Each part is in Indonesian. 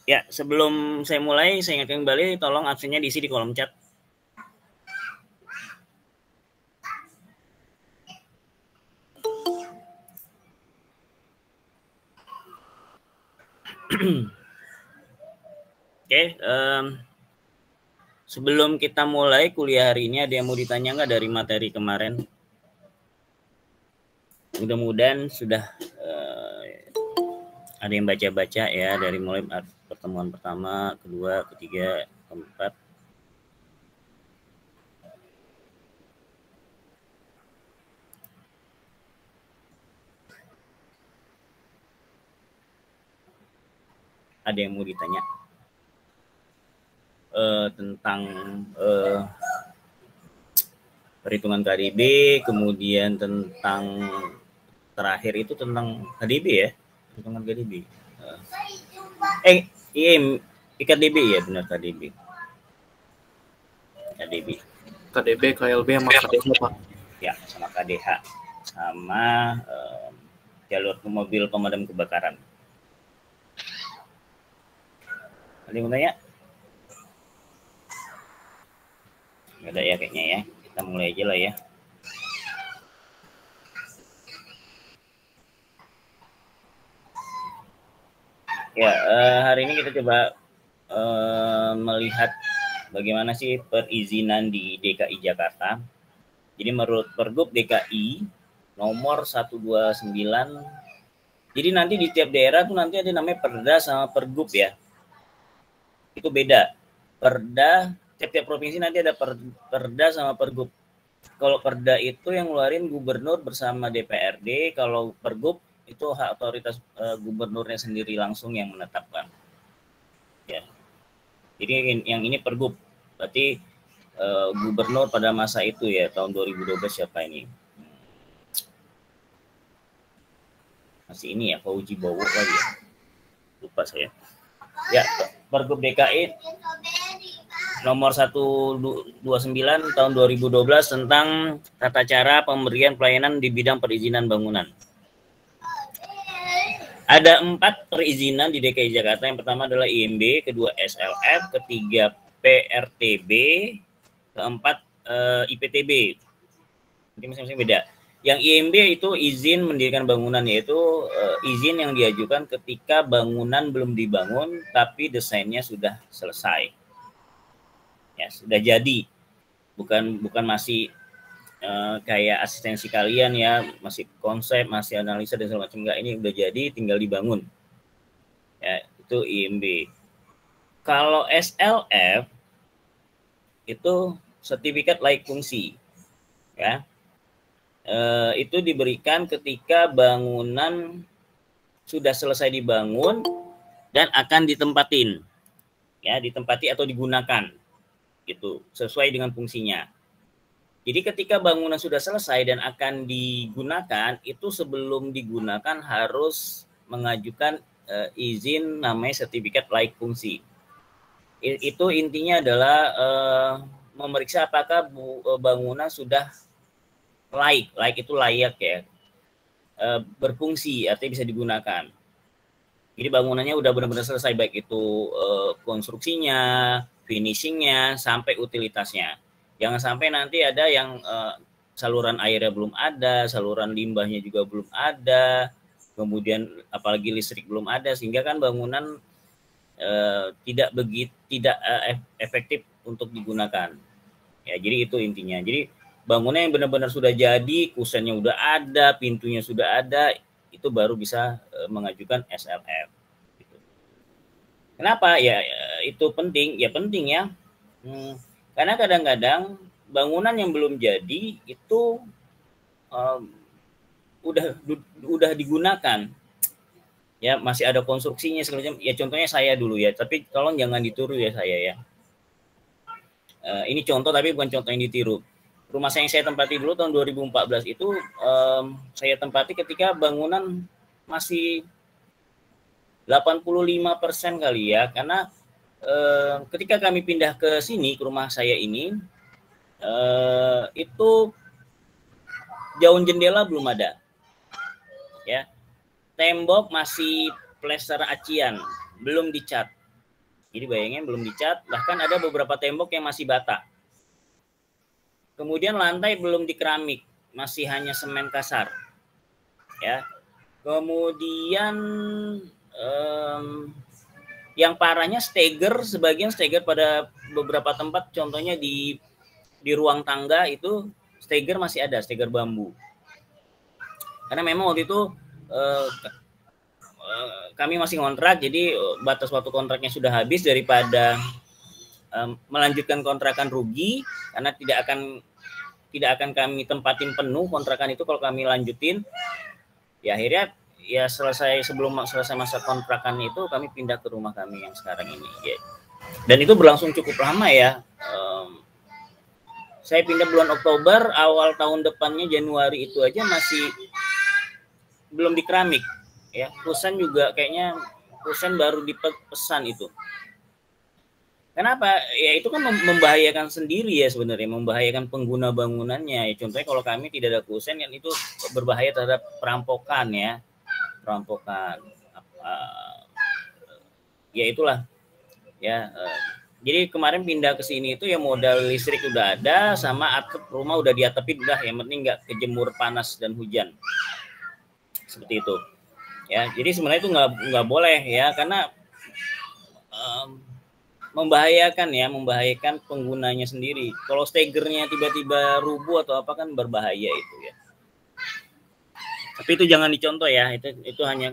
Ya, sebelum saya mulai, saya ingatkan kembali, tolong absennya diisi di kolom chat. Oke, sebelum kita mulai kuliah hari ini, ada yang mau ditanya nggak dari materi kemarin? Mudah-mudahan sudah ada yang baca-baca ya, dari mulai pertemuan pertama, kedua, ketiga, keempat. Ada yang mau ditanya tentang perhitungan KDB, kemudian tentang terakhir itu tentang KDB ya, perhitungan KDB. Iya, IKDB ya, benar KDB. KDB, KLB sama KDH Pak. Ya, sama KDH, sama jalur mobil pemadam kebakaran. Ada yang mau tanya? Nggak ada ya kayaknya ya. Kita mulai aja lah ya. Ya, hari ini kita coba melihat bagaimana sih perizinan di DKI Jakarta. Jadi menurut Pergub DKI nomor 129, jadi nanti di tiap daerah tuh nanti ada namanya Perda sama Pergub ya. Itu beda. Perda, tiap-tiap provinsi nanti ada Perda sama Pergub. Kalau Perda itu yang ngeluarin gubernur bersama DPRD, kalau Pergub itu hak otoritas gubernurnya sendiri langsung yang menetapkan. Ya. Jadi yang ini Pergub. Berarti gubernur pada masa itu ya, tahun 2012 siapa ini? Masih ini ya, Fauji Bowo lagi ya. Lupa saya. Ya, Pergub DKI nomor 129 tahun 2012 tentang tata cara pemberian pelayanan di bidang perizinan bangunan. Ada 4 perizinan di DKI Jakarta. Yang pertama adalah IMB, kedua SLF, ketiga PRTB, keempat IPTB. Jadi masing-masing beda. Yang IMB itu izin mendirikan bangunan, yaitu izin yang diajukan ketika bangunan belum dibangun tapi desainnya sudah selesai. Ya, sudah jadi. Bukan masih kayak asistensi kalian ya, masih konsep, masih analisa dan segala macam. Enggak, ini udah jadi tinggal dibangun. Ya, itu IMB. Kalau SLF itu sertifikat layak fungsi. Ya. Itu diberikan ketika bangunan sudah selesai dibangun dan akan ditempatin, ya, ditempati atau digunakan, gitu, sesuai dengan fungsinya. Jadi ketika bangunan sudah selesai dan akan digunakan, itu sebelum digunakan harus mengajukan izin namanya sertifikat layak fungsi. Itu intinya adalah memeriksa apakah bangunan sudah layak itu layak ya, berfungsi, artinya bisa digunakan. Jadi bangunannya udah benar-benar selesai, baik itu konstruksinya, finishingnya, sampai utilitasnya. Jangan sampai nanti ada yang saluran airnya belum ada, saluran limbahnya juga belum ada, kemudian apalagi listrik belum ada, sehingga kan bangunan tidak efektif untuk digunakan. Ya, jadi itu intinya. Jadi bangunan yang benar-benar sudah jadi, kusennya udah ada, pintunya sudah ada, itu baru bisa mengajukan SLF. Gitu. Kenapa? Ya itu penting. Ya penting ya. Karena kadang-kadang bangunan yang belum jadi itu udah digunakan. Ya masih ada konstruksinya segala macam. Ya contohnya saya dulu ya. Tapi tolong jangan ditiru ya saya ya. Ini contoh tapi bukan contoh yang ditiru. Rumah yang saya tempati dulu tahun 2014 itu saya tempati ketika bangunan masih 85% kali ya, karena ketika kami pindah ke sini, ke rumah saya ini, itu jauh jendela belum ada, ya, tembok masih plester acian, belum dicat, Jadi bayangin belum dicat, bahkan ada beberapa tembok yang masih bata. Kemudian lantai belum dikeramik, masih hanya semen kasar. Ya. Kemudian yang parahnya steger, sebagian steger pada beberapa tempat, contohnya di ruang tangga itu steger masih ada, steger bambu. Karena memang waktu itu kami masih kontrak, jadi batas waktu kontraknya sudah habis, daripada melanjutkan kontrakan rugi, karena tidak akan kami tempatin penuh kontrakan itu kalau kami lanjutin. Ya akhirnya ya sebelum selesai masa kontrakan itu kami pindah ke rumah kami yang sekarang ini. Ya. Dan itu berlangsung cukup lama ya. Saya pindah bulan Oktober, awal tahun depannya Januari itu aja masih belum dikeramik. Ya, kusen juga kayaknya kusen baru dipesan itu. Kenapa? Ya itu kan membahayakan sendiri ya sebenarnya, membahayakan pengguna bangunannya. Ya, contohnya kalau kami tidak ada kusen, kan itu berbahaya terhadap perampokan ya, perampokan. Ya itulah. Ya. Jadi kemarin pindah ke sini itu ya modal listrik udah ada, sama atap rumah udah diatapin, udah yang penting nggak kejemur panas dan hujan. Seperti itu. Ya, jadi sebenarnya itu nggak boleh ya, karena membahayakan penggunanya sendiri. Kalau stegernya tiba-tiba rubuh atau apa kan berbahaya itu ya. Tapi itu jangan dicontoh ya. Itu hanya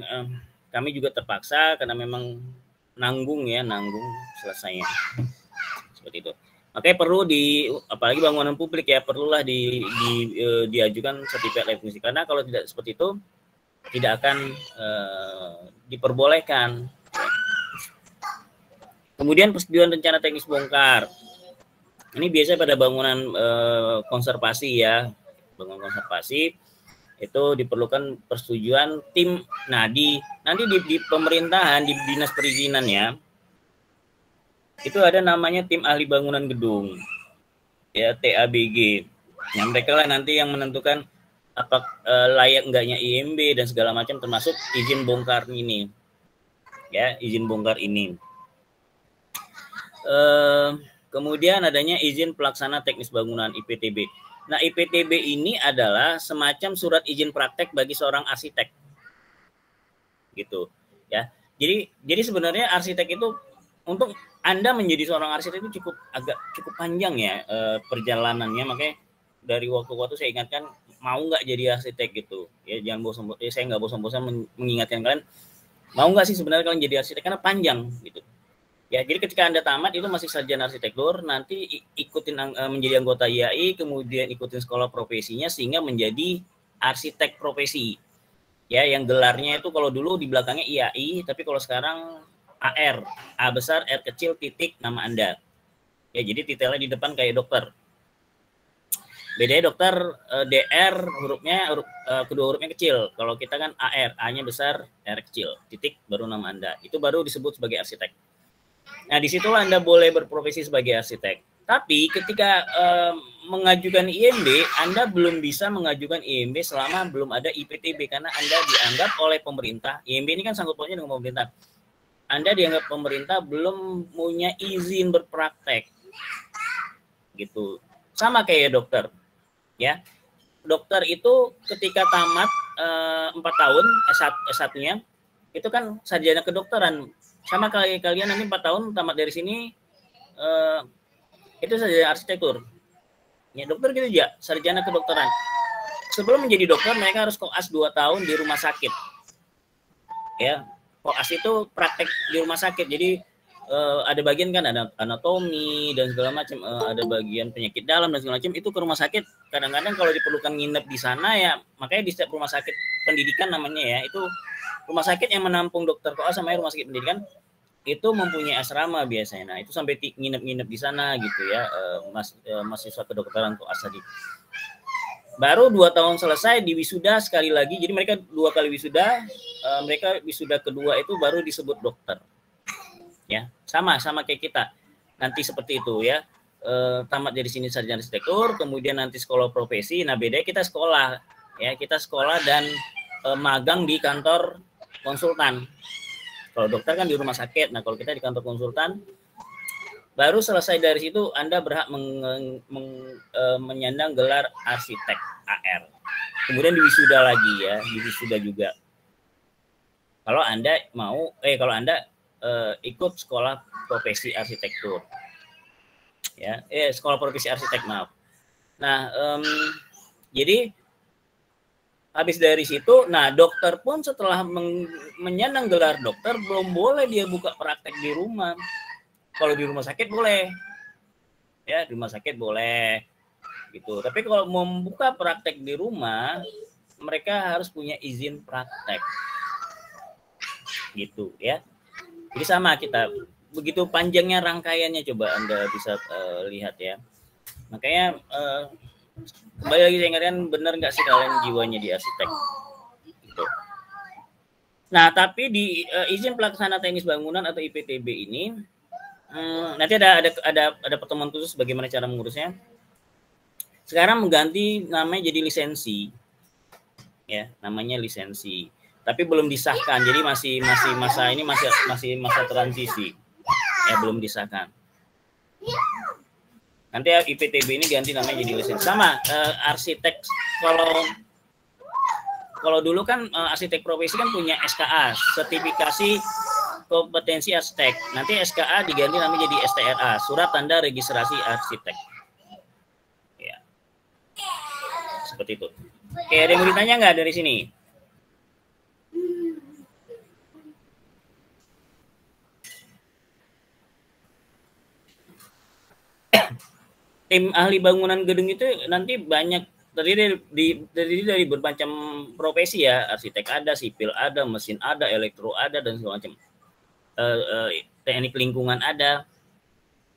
kami juga terpaksa karena memang nanggung selesainya. Seperti itu. Makanya perlu apalagi bangunan publik ya, perlulah diajukan sertifikat layak fungsi, karena kalau tidak seperti itu tidak akan diperbolehkan. Kemudian persetujuan rencana teknis bongkar. Ini biasanya pada bangunan konservasi ya, bangunan konservasi itu diperlukan persetujuan tim. Nah, nanti di pemerintahan, di dinas perizinan ya, itu ada namanya tim ahli bangunan gedung, ya TABG. Yang mereka lah nanti yang menentukan apa layak enggaknya IMB dan segala macam, termasuk izin bongkar ini, ya izin bongkar ini. Kemudian adanya izin pelaksana teknis bangunan IPTB. Nah, IPTB ini adalah semacam surat izin praktek bagi seorang arsitek, gitu, ya. Jadi sebenarnya arsitek itu, untuk Anda menjadi seorang arsitek itu cukup panjang ya perjalanannya. Makanya dari waktu-waktu saya ingatkan, mau nggak jadi arsitek gitu, ya jangan bosan. Saya nggak bosan-bosan mengingatkan kalian, mau nggak sih sebenarnya kalian jadi arsitek, karena panjang gitu. Ya, jadi ketika Anda tamat itu masih sarjana arsitektur, nanti ikutin menjadi anggota IAI, kemudian ikutin sekolah profesinya sehingga menjadi arsitek profesi. Ya, yang gelarnya itu kalau dulu di belakangnya IAI, tapi kalau sekarang AR, A besar, R kecil, titik, nama Anda. Ya, jadi titelnya di depan kayak dokter. Bedanya dokter DR hurufnya kedua hurufnya kecil. Kalau kita kan AR, A-nya besar, R kecil, titik, baru nama Anda. Itu baru disebut sebagai arsitek. Nah, disitulah Anda boleh berprofesi sebagai arsitek. Tapi ketika mengajukan IMB, Anda belum bisa mengajukan IMB selama belum ada IPTB, karena Anda dianggap oleh pemerintah, IMB ini kan sangkut pautnya dengan pemerintah, Anda dianggap pemerintah belum punya izin berpraktek, gitu. Sama kayak dokter, ya. Dokter itu ketika tamat 4 tahun S1-nya, itu kan sarjana kedokteran. Sama kayak kalian nanti 4 tahun tamat dari sini, itu sarjana arsitektur. Ya, dokter gitu ya, sarjana kedokteran. Sebelum menjadi dokter, mereka harus koas 2 tahun di rumah sakit. Ya, koas itu praktek di rumah sakit. Jadi ada bagian kan, ada anatomi dan segala macam, ada bagian penyakit dalam dan segala macam. Itu ke rumah sakit. Kadang-kadang kalau diperlukan nginep di sana ya, makanya di setiap rumah sakit pendidikan namanya ya, itu rumah sakit yang menampung dokter koas sama rumah sakit pendidikan itu mempunyai asrama biasanya. Nah, itu sampai nginep-nginep di sana gitu ya, mahasiswa kedokteran koas tadi. Baru 2 tahun selesai, di wisuda sekali lagi. Jadi mereka 2 kali wisuda. Mereka wisuda kedua itu baru disebut dokter. Ya, sama kayak kita. Nanti seperti itu ya. Tamat dari sini sarjana arsitektur, kemudian nanti sekolah profesi. Nah, bedanya kita sekolah ya, kita sekolah dan magang di kantor konsultan. Kalau dokter kan di rumah sakit. Nah, kalau kita di kantor konsultan, baru selesai dari situ Anda berhak menyandang gelar arsitek AR. Kemudian diwisuda lagi ya, diwisuda juga. Kalau Anda mau, kalau Anda ikut sekolah profesi arsitektur, ya, sekolah profesi arsitek maaf. Nah, jadi habis dari situ, nah dokter pun setelah menyandang gelar dokter belum boleh dia buka praktek di rumah. Kalau di rumah sakit boleh, ya di rumah sakit boleh, gitu. Tapi kalau mau membuka praktek di rumah, mereka harus punya izin praktek, gitu ya. Jadi sama kita, begitu panjangnya rangkaiannya coba Anda bisa lihat ya. Makanya kembali lagi saya ingatkan, benar nggak sih kalian jiwanya di arsitek? Gitu. Nah, tapi di izin pelaksana teknis bangunan atau IPTB ini nanti ada pertemuan khusus bagaimana cara mengurusnya. Sekarang mengganti namanya jadi lisensi, ya namanya lisensi. Tapi belum disahkan, jadi masih masa ini masih masa transisi, ya belum disahkan. Nanti IPTB ini ganti namanya jadi lisensi. Sama arsitek, kalau dulu kan arsitek profesi kan punya SKA, sertifikasi kompetensi arsitek. Nanti SKA diganti namanya jadi STRA, surat tanda registrasi arsitek. Ya. Seperti itu. Oke, ada yang mau ditanya nggak dari sini? Tim ahli bangunan gedung itu nanti banyak terdiri dari bermacam profesi ya, arsitek ada, sipil ada, mesin ada, elektro ada, dan segala macam. Teknik lingkungan ada,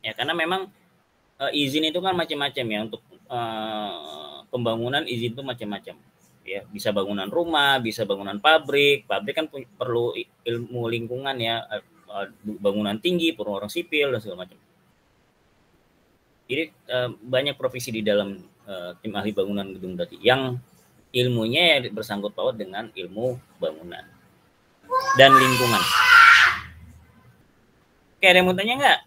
ya karena memang izin itu kan macam-macam ya, untuk pembangunan izin itu macam-macam ya, bisa bangunan rumah, bisa bangunan pabrik kan perlu ilmu lingkungan ya, bangunan tinggi perlu orang sipil dan segala macam. Jadi banyak profesi di dalam tim ahli bangunan gedung tadi yang ilmunya ya bersangkut paut dengan ilmu bangunan dan lingkungan. Oke, ada yang mau tanya nggak?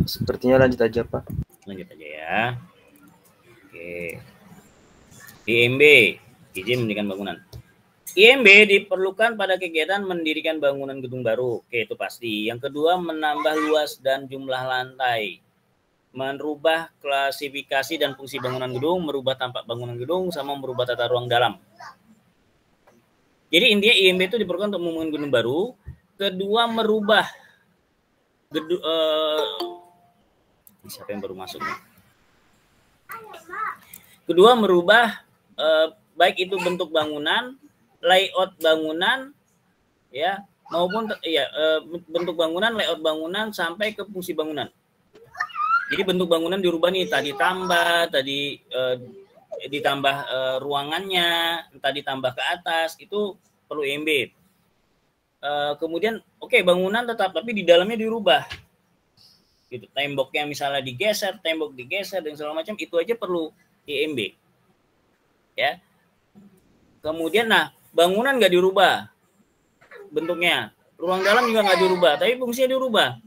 Sepertinya lanjut aja, Pak. Lanjut aja ya. Oke. IMB, izin mendirikan bangunan. IMB diperlukan pada kegiatan mendirikan bangunan gedung baru. Oke, itu pasti. Yang kedua, menambah luas dan jumlah lantai. Merubah klasifikasi dan fungsi bangunan gedung, merubah tampak bangunan gedung, sama merubah tata ruang dalam. Jadi intinya IMB itu diperlukan untuk membangun gedung baru. Kedua, merubah gedung. Siapa yang baru masuk nih? Kedua, merubah baik itu bentuk bangunan, layout bangunan, ya maupun bentuk bangunan, layout bangunan sampai ke fungsi bangunan. Jadi bentuk bangunan dirubah nih, ditambah ruangannya, entah ditambah ke atas, itu perlu IMB. Kemudian bangunan tetap, tapi di dalamnya dirubah. Gitu. Temboknya misalnya digeser, tembok digeser dan segala macam, itu aja perlu IMB. Ya. Kemudian bangunan nggak dirubah bentuknya, ruang dalam juga nggak dirubah, tapi fungsinya dirubah.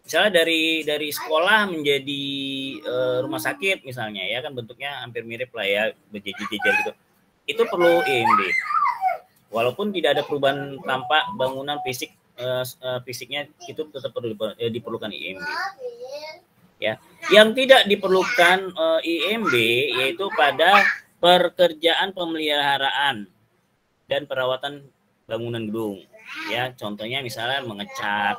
Misalnya dari sekolah menjadi rumah sakit misalnya, ya kan bentuknya hampir mirip lah ya, berjejer-jejer gitu. Itu perlu IMB. Walaupun tidak ada perubahan tampak bangunan fisiknya, itu tetap diperlukan IMB. Ya, yang tidak diperlukan IMB yaitu pada pekerjaan pemeliharaan dan perawatan bangunan gedung. Ya, contohnya misalnya mengecat,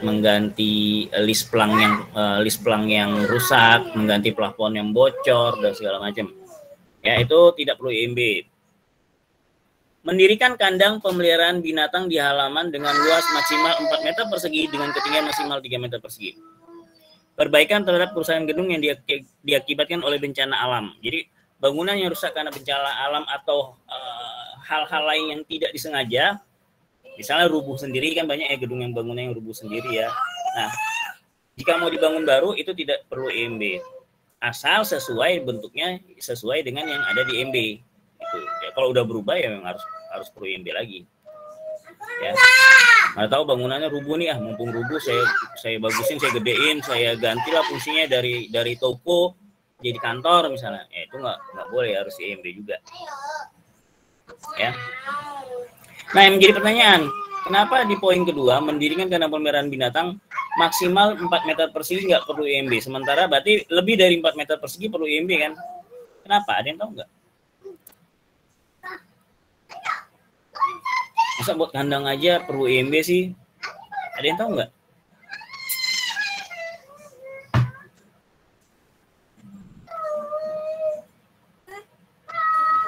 mengganti list plang yang rusak, mengganti plafon yang bocor dan segala macam. Ya, itu tidak perlu IMB. Mendirikan kandang pemeliharaan binatang di halaman dengan luas maksimal 4 meter persegi dengan ketinggian maksimal 3 meter persegi. Perbaikan terhadap kerusakan gedung yang diakibatkan oleh bencana alam. Jadi bangunan yang rusak karena bencana alam atau hal-hal lain yang tidak disengaja, misalnya rubuh sendiri, kan banyak ya gedung yang bangunan yang rubuh sendiri ya. Nah, jika mau dibangun baru itu tidak perlu IMB. asal sesuai bentuknya sesuai dengan yang ada di IMB. Itu. Ya, kalau udah berubah ya memang harus perlu IMB lagi. Ya. Nggak tahu bangunannya rubuh nih, mumpung rubuh saya bagusin, saya gedein, saya gantilah fungsinya dari toko jadi kantor misalnya. Itu nggak boleh, harus IMB juga. Ya. Nah, yang menjadi pertanyaan, kenapa di poin kedua mendirikan kandang pemeliharaan binatang maksimal 4 meter persegi nggak perlu IMB, sementara berarti lebih dari 4 meter persegi perlu IMB kan? Kenapa? Ada yang tahu nggak? Masa buat kandang aja perlu IMB sih? Ada yang tahu nggak?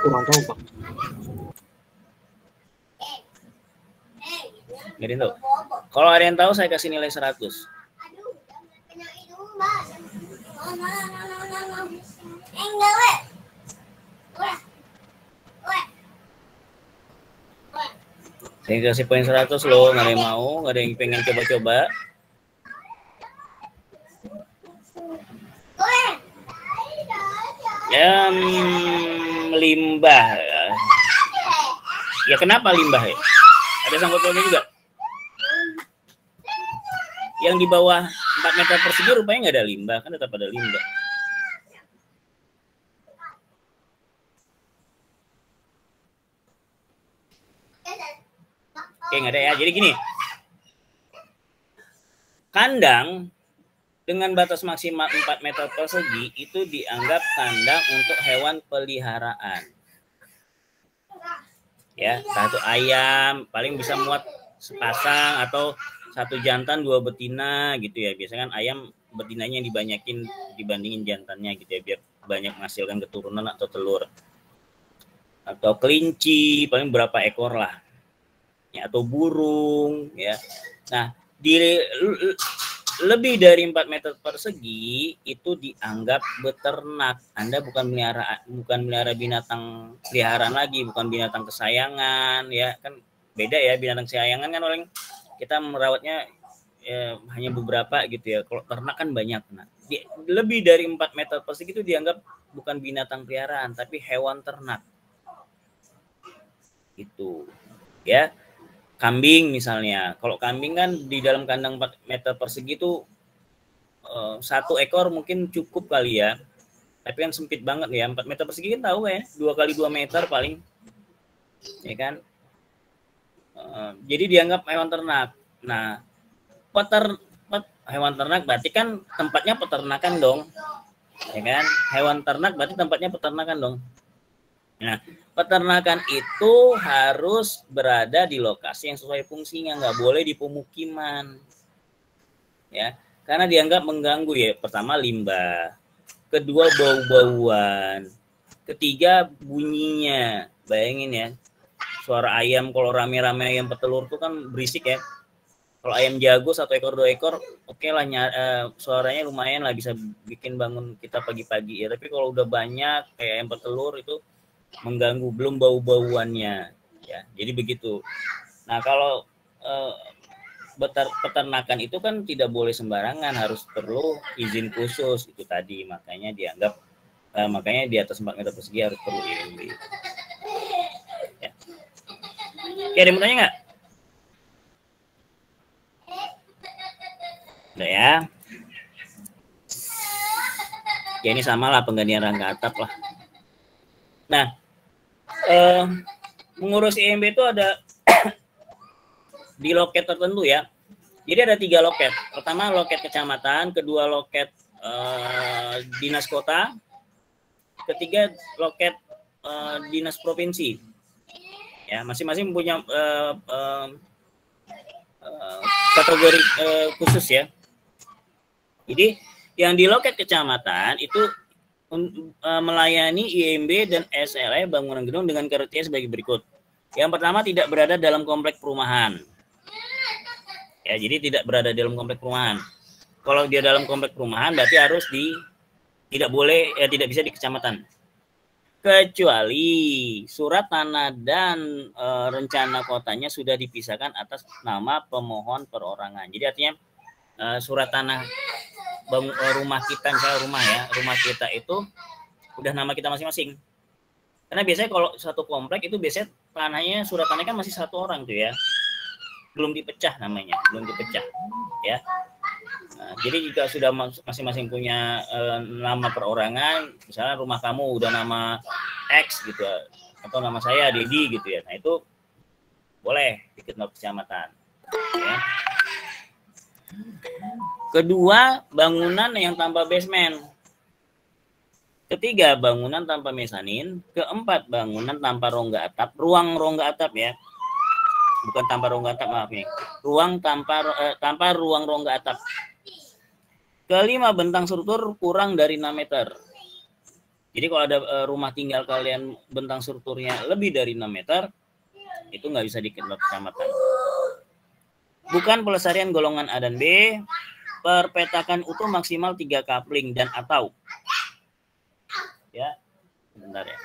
Kurang tahu, Pak. Nggak ada yang tahu. Kalau ada yang tahu saya kasih nilai 100. Saya kasih poin 100 loh, nggak ada yang mau, nggak ada yang pengen coba-coba. Limbah. Ya kenapa limbah ya? Ada sangkut pautnya juga. Yang di bawah 4 meter persegi rupanya nggak ada limbah, kan tetap ada limbah. Oke, nggak ada ya. Jadi gini, kandang dengan batas maksimal 4 meter persegi itu dianggap kandang untuk hewan peliharaan. Ya, satu ayam paling bisa muat sepasang atau satu jantan 2 betina gitu ya. Biasanya kan ayam betinanya dibanyakin dibandingin jantannya gitu ya, biar banyak menghasilkan keturunan atau telur. Atau kelinci paling berapa ekor lah. Ya, atau burung ya. Nah, lebih dari 4 meter persegi itu dianggap beternak. Anda bukan melihara binatang peliharaan lagi, bukan binatang kesayangan ya. Kan beda ya, binatang kesayangan kan orang kita merawatnya hanya beberapa gitu ya. Kalau ternak kan banyak. Nah, lebih dari 4 meter persegi itu dianggap bukan binatang peliharaan tapi hewan ternak. Itu. Ya. Kambing misalnya, kalau kambing kan di dalam kandang 4 meter persegi itu 1 ekor mungkin cukup kali ya, tapi kan sempit banget ya. 4 meter persegi kan tahu ya, 2 kali 2 meter paling, ya kan. Jadi dianggap hewan ternak. Nah, hewan ternak berarti kan tempatnya peternakan dong, ya kan. Hewan ternak berarti tempatnya peternakan dong. Nah, peternakan itu harus berada di lokasi yang sesuai fungsinya, nggak boleh di pemukiman, ya, karena dianggap mengganggu ya. Pertama limbah, kedua bau-bauan, ketiga bunyinya. Bayangin ya, suara ayam kalau rame-rame ayam petelur tuh kan berisik ya. Kalau ayam jago 1 ekor 2 ekor, oke lah, suaranya lumayan lah, bisa bikin bangun kita pagi-pagi ya. Tapi kalau udah banyak kayak ayam petelur itu mengganggu, belum bau-bauannya ya. Jadi begitu. Nah, kalau peternakan itu kan tidak boleh sembarangan, harus perlu izin khusus itu tadi. Makanya dianggap makanya di atas 4 meter persegi harus perlu IMB. Ya. Oke, ada yang mau tanya nggak? Udah ya. Ya ini sama lah, penggantian rangka atap lah. Nah, mengurus IMB itu ada di loket tertentu ya. Jadi ada 3 loket. Pertama loket kecamatan, kedua loket dinas kota, ketiga loket dinas provinsi. Ya, masing-masing punya kategori khusus ya. Jadi yang di loket kecamatan itu melayani IMB dan SLE bangunan gedung dengan kriteria sebagai berikut. Yang pertama, tidak berada dalam komplek perumahan. Ya, jadi tidak berada dalam komplek perumahan. Kalau dia dalam komplek perumahan berarti harus tidak boleh, tidak bisa di kecamatan. Kecuali surat tanah dan rencana kotanya sudah dipisahkan atas nama pemohon perorangan. Jadi artinya surat tanah rumah kita, misalnya rumah kita itu udah nama kita masing-masing. Karena biasanya kalau satu komplek itu biasanya tanahnya, surat tanahnya kan masih satu orang tuh ya, belum dipecah namanya, belum dipecah ya. Nah, jadi jika sudah masing-masing punya nama perorangan, misalnya rumah kamu udah nama X gitu, atau nama saya Dedi gitu ya, nah itu boleh bikin nomor kecamatan. Ya. Kedua, bangunan yang tanpa basement. Ketiga, bangunan tanpa mesanin. Keempat, bangunan tanpa rongga atap. Ruang rongga atap ya. Bukan tanpa rongga atap, maaf nih. Ruang tanpa ruang rongga atap. Kelima, bentang struktur kurang dari 6 meter. Jadi kalau ada rumah tinggal kalian bentang strukturnya lebih dari 6 meter, itu nggak bisa dikelola kecamatan. Bukan pelestarian golongan A dan B, perpetakan utuh maksimal 3 kapling dan atau. Ya, sebentar ya.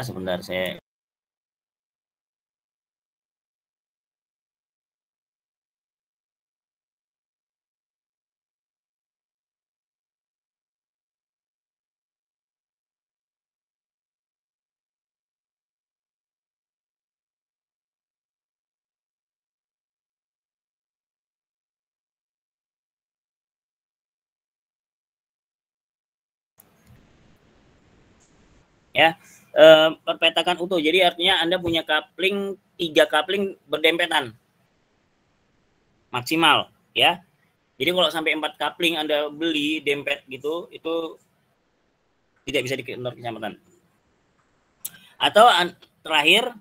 Sebentar saya. Ya, perpetakan utuh. Jadi artinya Anda punya kapling, 3 kapling berdempetan maksimal ya. Jadi kalau sampai 4 kapling Anda beli dempet gitu, itu tidak bisa dikelola kecamatan. Atau terakhir,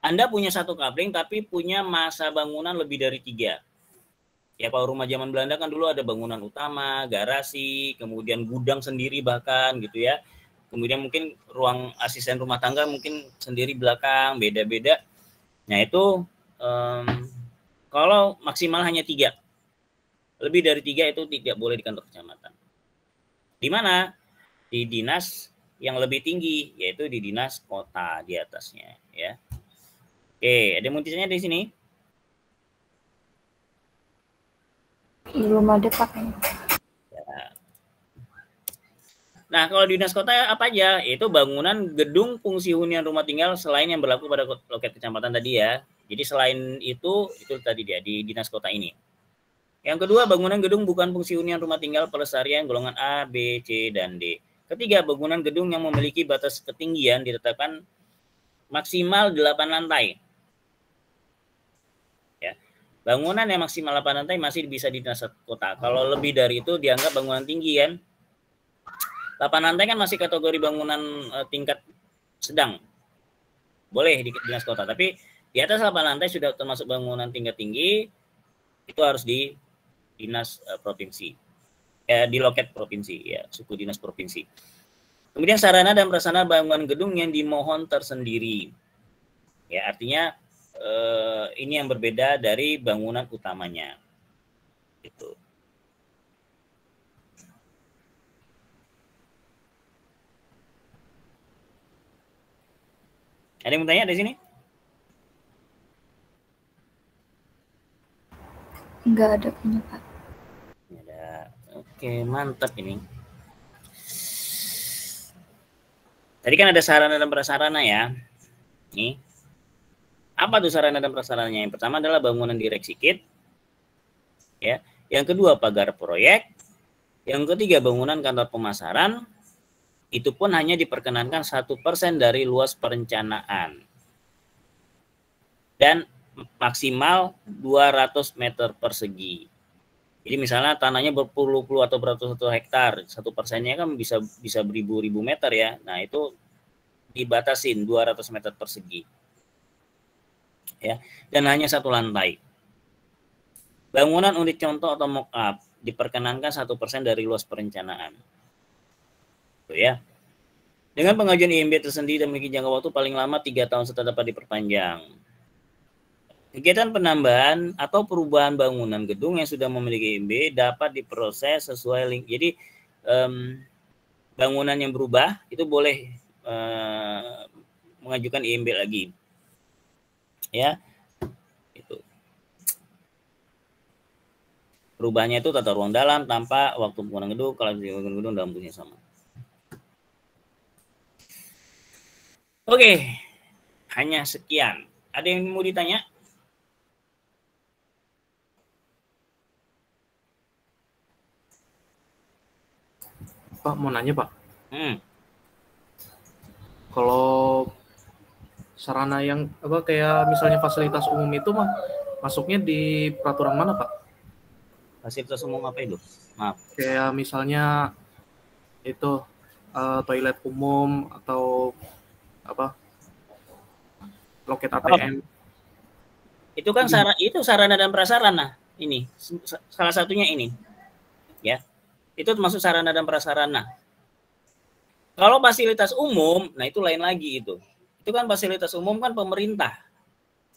Anda punya 1 kapling tapi punya masa bangunan lebih dari 3. Ya kalau rumah zaman Belanda kan dulu ada bangunan utama, garasi, kemudian gudang sendiri bahkan gitu ya. Kemudian mungkin ruang asisten rumah tangga mungkin sendiri belakang, beda-beda. Nah itu kalau maksimal hanya 3, lebih dari 3 itu tidak boleh di kantor kecamatan. Di mana? Di dinas yang lebih tinggi, yaitu di dinas kota di atasnya ya. Oke, ada yang mau ditanya di sini? Belum ada Pak. Ya. Nah, kalau di dinas kota apa aja? Itu bangunan, gedung, fungsi hunian rumah tinggal selain yang berlaku pada loket kecamatan tadi ya. Jadi selain itu tadi dia di dinas kota ini. Yang kedua, bangunan gedung bukan fungsi hunian rumah tinggal pelestarian golongan A, B, C, dan D. Ketiga, bangunan gedung yang memiliki batas ketinggian ditetapkan maksimal 8 lantai. Ya. Bangunan yang maksimal 8 lantai masih bisa di dinas kota. Kalau lebih dari itu dianggap bangunan tinggi kan. 8 lantai kan masih kategori bangunan tingkat sedang. Boleh di dinas kota, tapi di atas 8 lantai sudah termasuk bangunan tingkat tinggi, itu harus di dinas provinsi. Di loket provinsi ya, suku dinas provinsi. Kemudian sarana dan prasarana bangunan gedung yang dimohon tersendiri. Ya, artinya ini yang berbeda dari bangunan utamanya. Gitu. Ada yang mau tanya di sini? Enggak ada punya Pak. Ada. Oke, mantap ini. Tadi kan ada sarana dan prasarana ya. Nih. Apa tuh sarana dan prasarananya? Yang pertama adalah bangunan direksi KIT. Ya. Yang kedua pagar proyek. Yang ketiga bangunan kantor pemasaran. Itu pun hanya diperkenankan 1% dari luas perencanaan. Dan maksimal 200 meter persegi. Jadi misalnya tanahnya berpuluh-puluh atau beratus-ratus hektar, 1%-nya kan bisa beribu-ribu meter ya. Nah itu dibatasin 200 meter persegi. Ya, dan hanya 1 lantai. Bangunan unit contoh atau mock-up diperkenankan 1% dari luas perencanaan. Tuh ya. Dengan pengajuan IMB tersendiri dan memiliki jangka waktu paling lama 3 tahun setelah dapat diperpanjang. Kegiatan penambahan atau perubahan bangunan gedung yang sudah memiliki IMB dapat diproses sesuai link. Jadi bangunan yang berubah itu boleh mengajukan IMB lagi. Ya. Itu. Perubahannya itu tata ruang dalam tanpa waktu pembangunan gedung kalau di gedung dalam fungsi sama. Oke, hanya sekian. Ada yang mau ditanya? Pak, mau nanya Pak. Hmm. Kalau sarana yang apa kayak misalnya fasilitas umum itu mah masuknya di peraturan mana Pak? Fasilitas umum apa itu? Maaf. Kayak misalnya itu toilet umum atau apa loket ATM. Itu kan sarana dan prasarana ini. Salah satunya ini. Ya. Itu termasuk sarana dan prasarana. Kalau fasilitas umum, nah itu lain lagi itu. Itu kan fasilitas umum kan pemerintah.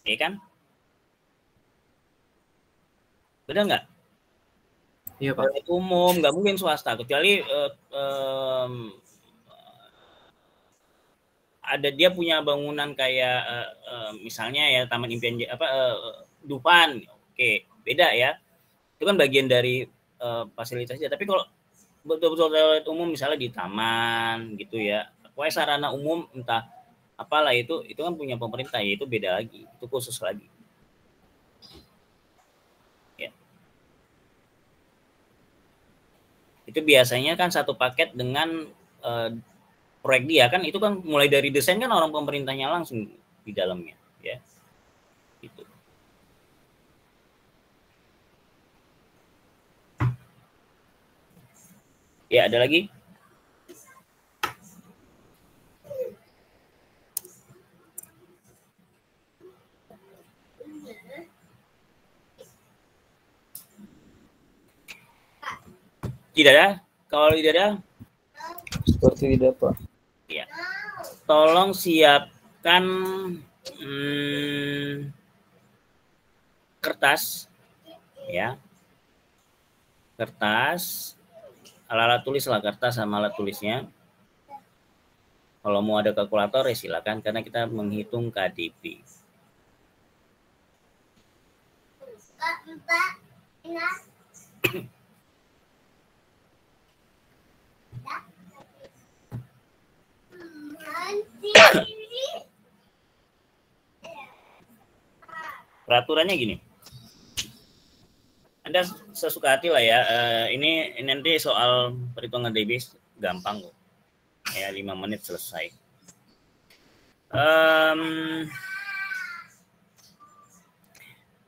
Ya kan? Benar nggak? Iya Pak. Toilet umum nggak mungkin swasta kecuali ada dia punya bangunan kayak misalnya ya Taman Impian Dufan, oke, beda ya. Itu kan bagian dari fasilitasnya. Tapi kalau betul-betul toilet umum misalnya di taman gitu ya, pokoknya sarana umum entah apalah itu kan punya pemerintah, ya itu beda lagi, itu khusus lagi. Ya. Itu biasanya kan satu paket dengan proyek dia kan, itu kan mulai dari desain kan orang pemerintahnya langsung di dalamnya ya. Gitu. Ya, ada lagi? Tidak ada? Kalau tidak ada? Seperti tidak, Pak. Ya. Tolong siapkan kertas, ya. Kertas, alat tulis lah, kertas sama alat tulisnya. Kalau mau ada kalkulator ya silakan, karena kita menghitung KDP. Peraturannya gini. Anda sesuka hati lah ya. Ini nanti soal perhitungan DB gampang kok. Ya 5 menit selesai.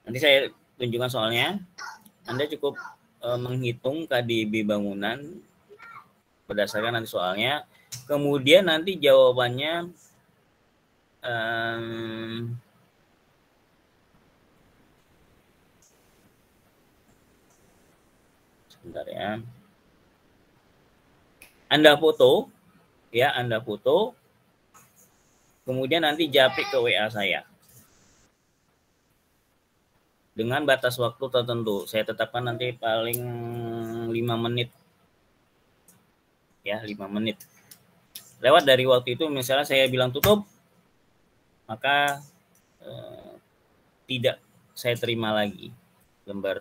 Nanti saya tunjukkan soalnya. Anda cukup menghitung KDB bangunan berdasarkan nanti soalnya. Kemudian nanti jawabannya sebentar ya. Anda foto, ya, Anda foto. Kemudian nanti japri ke WA saya. Dengan batas waktu tertentu. Saya tetapkan nanti paling 5 menit. Ya, 5 menit. Lewat dari waktu itu misalnya saya bilang tutup, maka tidak saya terima lagi lembar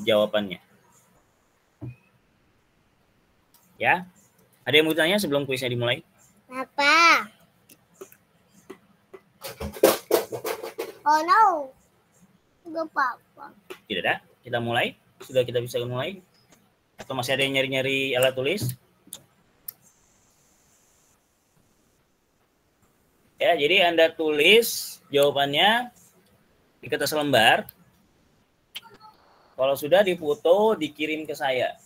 jawabannya. Ya, ada yang mau tanya sebelum kuisnya dimulai? Apa? Oh no, nggak apa-apa. Tidak ada. Kita mulai. Sudah kita bisa mulai. Atau masih ada yang nyari-nyari alat tulis? Ya, jadi Anda tulis jawabannya di kertas lembar. Kalau sudah difoto, dikirim ke saya.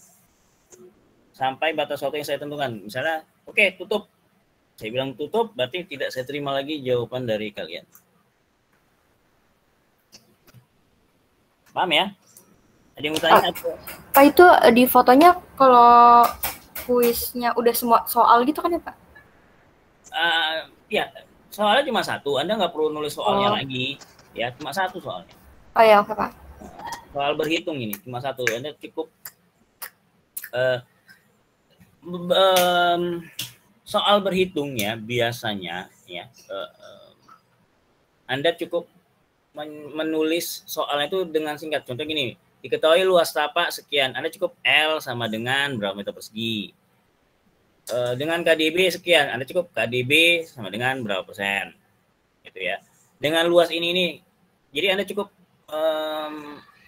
Sampai batas waktu yang saya tentukan. Misalnya, oke, tutup. Saya bilang tutup, berarti tidak saya terima lagi jawaban dari kalian. Paham ya? Ada yang mau tanya? Pak, itu di fotonya kalau kuisnya udah semua soal gitu kan ya, Pak? Ya, soalnya cuma satu. Anda nggak perlu nulis soalnya lagi. Ya, cuma satu soalnya. Oh ya, oke, Pak. Soal berhitung ini, cuma satu. Anda cukup soal berhitungnya biasanya ya Anda cukup menulis soalnya itu dengan singkat. Contoh gini, diketahui luas tapak sekian, Anda cukup L sama dengan berapa meter persegi. Dengan KDB sekian, Anda cukup KDB sama dengan berapa persen, gitu ya. Dengan luas ini, jadi Anda cukup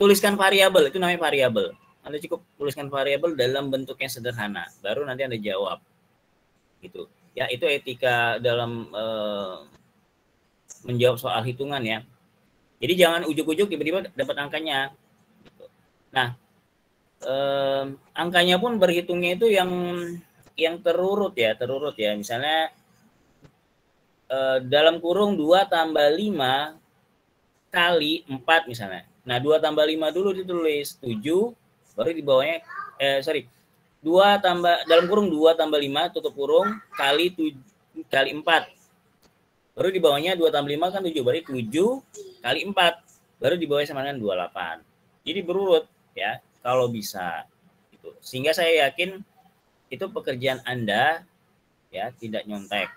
tuliskan variabel, itu namanya variabel. Anda cukup tuliskan variabel dalam bentuk yang sederhana, baru nanti Anda jawab, gitu. Ya, itu etika dalam menjawab soal hitungan ya. Jadi jangan ujuk-ujuk tiba-tiba dapat angkanya. Nah, angkanya pun berhitungnya itu yang terurut ya. Misalnya dalam kurung 2 tambah 5 kali 4 misalnya. Nah, 2 tambah 5 dulu ditulis 7, baru di bawahnya 2 tambah dalam kurung 2 tambah 5 tutup kurung kali 4. Baru di bawahnya 2 tambah 5 kan 7, berarti 7 kali 4. Baru di bawahnya sama dengan 28. Jadi berurut ya, kalau bisa. Gitu. Sehingga saya yakin itu pekerjaan Anda ya, tidak nyontek.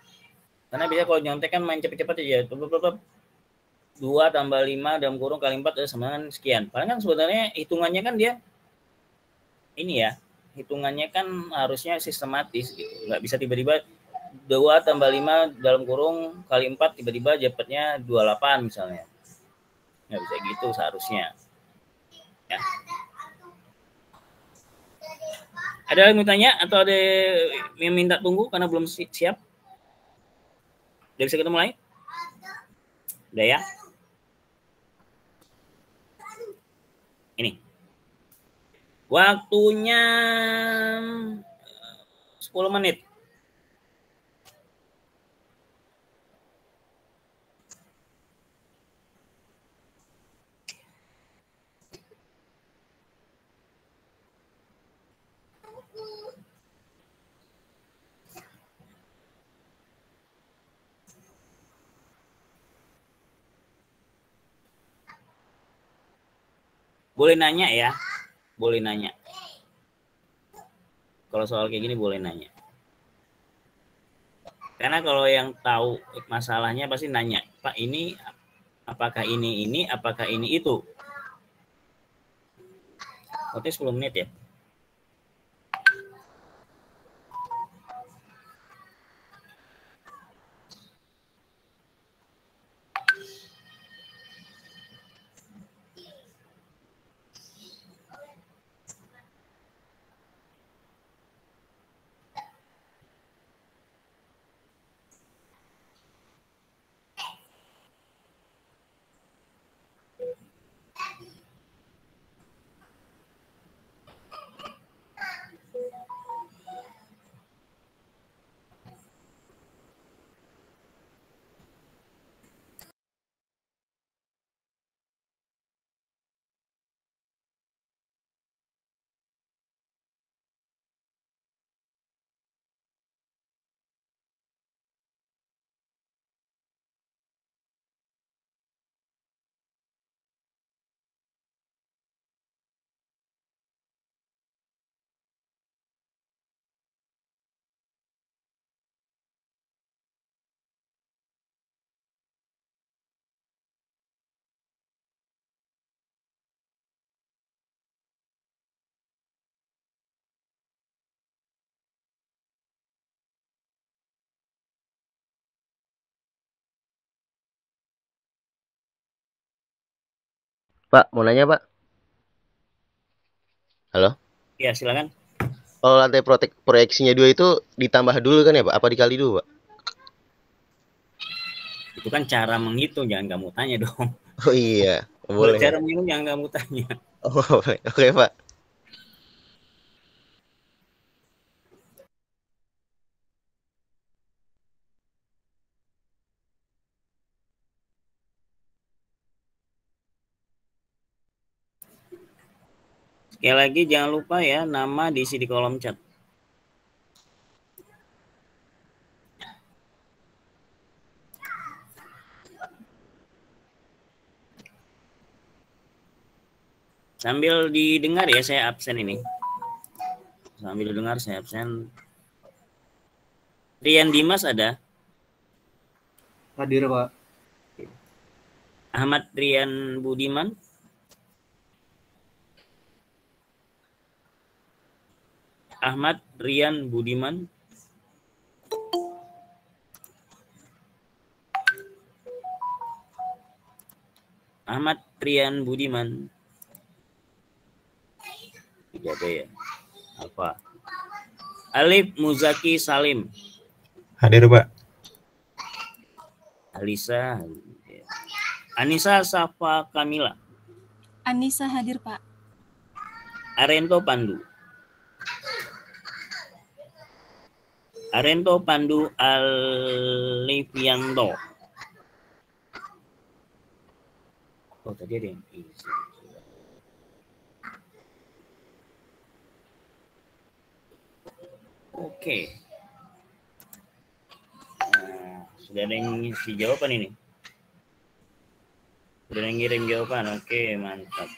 Karena biasanya kalau nyontek kan main cepet-cepet aja. 2 tambah 5 dalam kurung kali 4 sama dengan sekian. Padahal kan sebenarnya hitungannya kan dia ini ya, hitungannya kan harusnya sistematis gitu. Nggak bisa tiba-tiba 2 tambah 5 dalam kurung kali 4 tiba-tiba dapatnya 28 misalnya. Nggak bisa gitu seharusnya. Ya. Ada yang mau tanya atau ada yang minta tunggu karena belum siap? Udah bisa kita mulai? Udah ya? Ini. Waktunya 10 menit. Boleh nanya ya, boleh nanya. Kalau soal kayak gini boleh nanya. Karena kalau yang tahu masalahnya pasti nanya, Pak ini apakah ini, apakah ini itu. Oke, 10 menit ya. Pak, mau nanya Pak? Halo? Ya, silakan. Kalau lantai proyeksinya 2 itu ditambah dulu kan ya Pak? Apa dikali dulu Pak? Itu kan cara menghitung, jangan kamu tanya dong. Oh iya, boleh. Cara menghitung jangan kamu tanya. Oh, oke Pak. Sekali lagi jangan lupa ya, nama diisi di kolom chat. Sambil didengar ya, saya absen ini. Sambil didengar saya absen. Rian Dimas ada? Hadir Pak. Ahmad Rian Budiman? Ahmad Rian Budiman. Ahmad Rian Budiman. Tidak ada ya. Apa? Alif Muzaki Salim. Hadir, Pak. Alisa. Anissa Safa Kamila. Anissa hadir, Pak. Arento Pandu. Arento Pandu Alifianto. Oh, tadi ada yang isi. Oke. Nah, sudah ada yang isi jawaban ini. Sudah ada yang ngirim jawaban. Oke, mantap.